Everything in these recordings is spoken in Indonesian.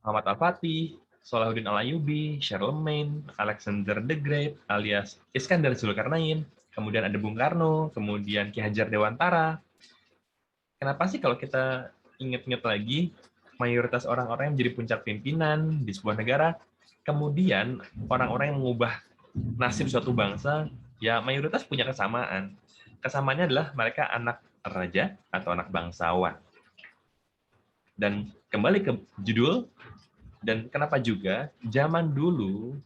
Muhammad Al-Fatih, Salahuddin Al-Ayyubi, Charlemagne, Alexander the Great alias Iskandar Zulkarnain, kemudian ada Bung Karno, kemudian Ki Hajar Dewantara. Kenapa sih kalau kita ingat-ingat lagi, mayoritas orang-orang yang menjadi puncak pimpinan di sebuah negara, kemudian orang-orang yang mengubah nasib suatu bangsa, ya mayoritas punya kesamaan. Kesamaannya adalah mereka anak raja atau anak bangsawan. Dan kembali ke judul, dan kenapa juga zaman dulu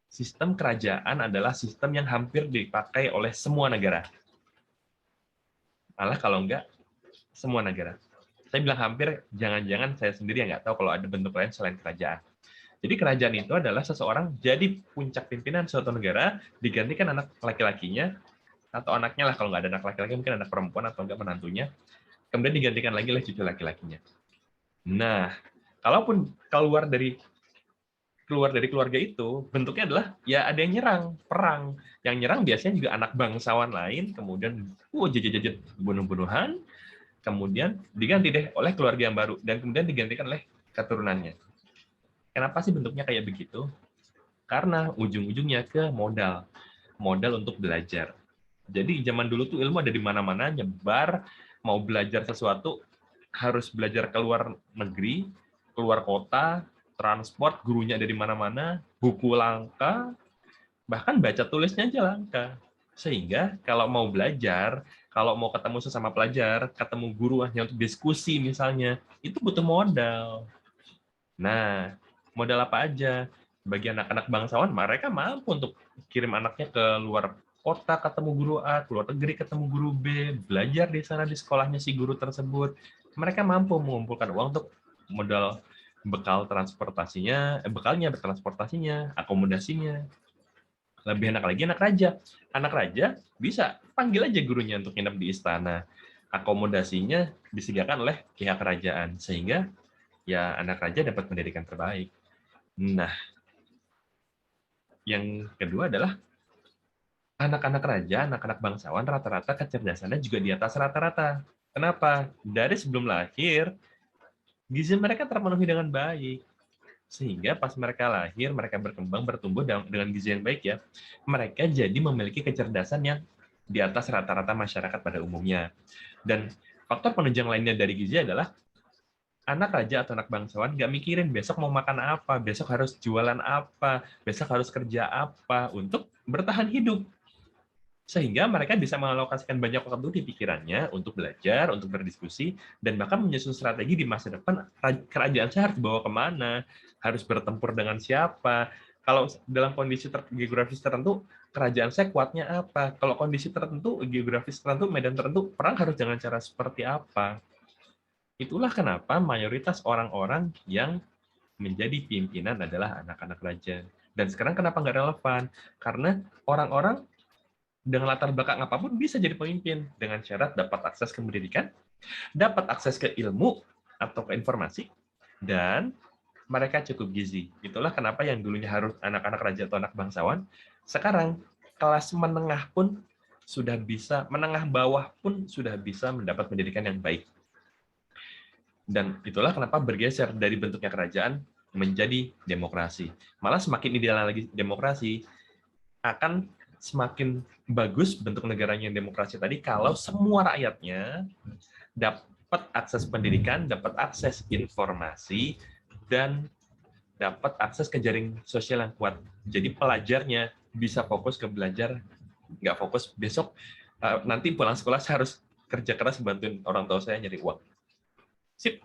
sistem kerajaan adalah sistem yang hampir dipakai oleh semua negara. Malah kalau enggak, semua negara. Saya bilang hampir, jangan-jangan saya sendiri yang nggak tahu kalau ada bentuk lain selain kerajaan. Jadi kerajaan itu adalah seseorang jadi puncak pimpinan suatu negara, digantikan anak laki-lakinya, atau anaknya lah, kalau nggak ada anak laki-laki, mungkin anak perempuan atau enggak menantunya, kemudian digantikan lagi oleh cucu laki-lakinya. Nah, kalaupun keluar dari keluarga itu, bentuknya adalah ya ada yang nyerang, perang. Yang nyerang biasanya juga anak bangsawan lain, kemudian jajat-jajat bunuh-bunuhan, kemudian diganti deh oleh keluarga yang baru, dan kemudian digantikan oleh keturunannya. Kenapa sih bentuknya kayak begitu? Karena ujung-ujungnya ke modal. Modal untuk belajar. Jadi zaman dulu tuh ilmu ada di mana-mana, nyebar, mau belajar sesuatu, harus belajar keluar negeri, keluar kota, transport, gurunya ada di mana-mana, buku langka, bahkan baca tulisnya aja langka. Sehingga kalau mau belajar, kalau mau ketemu sesama pelajar, ketemu guru hanya untuk diskusi misalnya, itu butuh modal. Nah, modal apa aja? Bagi anak-anak bangsawan, mereka mampu untuk kirim anaknya ke luar kota ketemu guru A, ke luar negeri ketemu guru B, belajar di sana di sekolahnya si guru tersebut. Mereka mampu mengumpulkan uang untuk modal bekal transportasinya, bekalnya bertransportasinya, akomodasinya. Lebih enak lagi anak raja. Anak raja bisa panggil aja gurunya untuk nginep di istana. Akomodasinya disediakan oleh pihak kerajaan, sehingga ya anak raja dapat pendidikan terbaik. Nah, yang kedua adalah anak-anak raja, anak-anak bangsawan rata-rata kecerdasannya juga di atas rata-rata. Kenapa? Dari sebelum lahir, gizi mereka terpenuhi dengan baik. Sehingga pas mereka lahir, mereka berkembang, bertumbuh dengan gizi yang baik ya, mereka jadi memiliki kecerdasan yang di atas rata-rata masyarakat pada umumnya. Dan faktor penunjang lainnya dari gizi adalah anak raja atau anak bangsawan nggak mikirin besok mau makan apa, besok harus jualan apa, besok harus kerja apa untuk bertahan hidup. Sehingga mereka bisa mengalokasikan banyak waktu di pikirannya untuk belajar, untuk berdiskusi, dan bahkan menyusun strategi di masa depan, kerajaan saya harus bawa kemana, harus bertempur dengan siapa. Kalau dalam kondisi geografis tertentu, kerajaan saya kuatnya apa. Kalau kondisi tertentu, geografis tertentu, medan tertentu, perang harus dengan cara seperti apa. Itulah kenapa mayoritas orang-orang yang menjadi pimpinan adalah anak-anak raja. Dan sekarang kenapa nggak relevan? Karena orang-orang dengan latar belakang apapun bisa jadi pemimpin dengan syarat dapat akses ke pendidikan, dapat akses ke ilmu atau ke informasi, dan mereka cukup gizi. Itulah kenapa yang dulunya harus anak-anak raja atau anak bangsawan, sekarang kelas menengah pun sudah bisa, menengah bawah pun sudah bisa mendapat pendidikan yang baik. Dan itulah kenapa bergeser dari bentuknya kerajaan menjadi demokrasi. Malah semakin ideal lagi demokrasi, akan semakin bagus bentuk negaranya yang demokrasi tadi kalau semua rakyatnya dapat akses pendidikan, dapat akses informasi, dan dapat akses ke jaring sosial yang kuat. Jadi pelajarnya bisa fokus ke belajar, nggak fokus besok nanti pulang sekolah saya harus kerja keras bantuin orang tua saya nyari uang. Sip.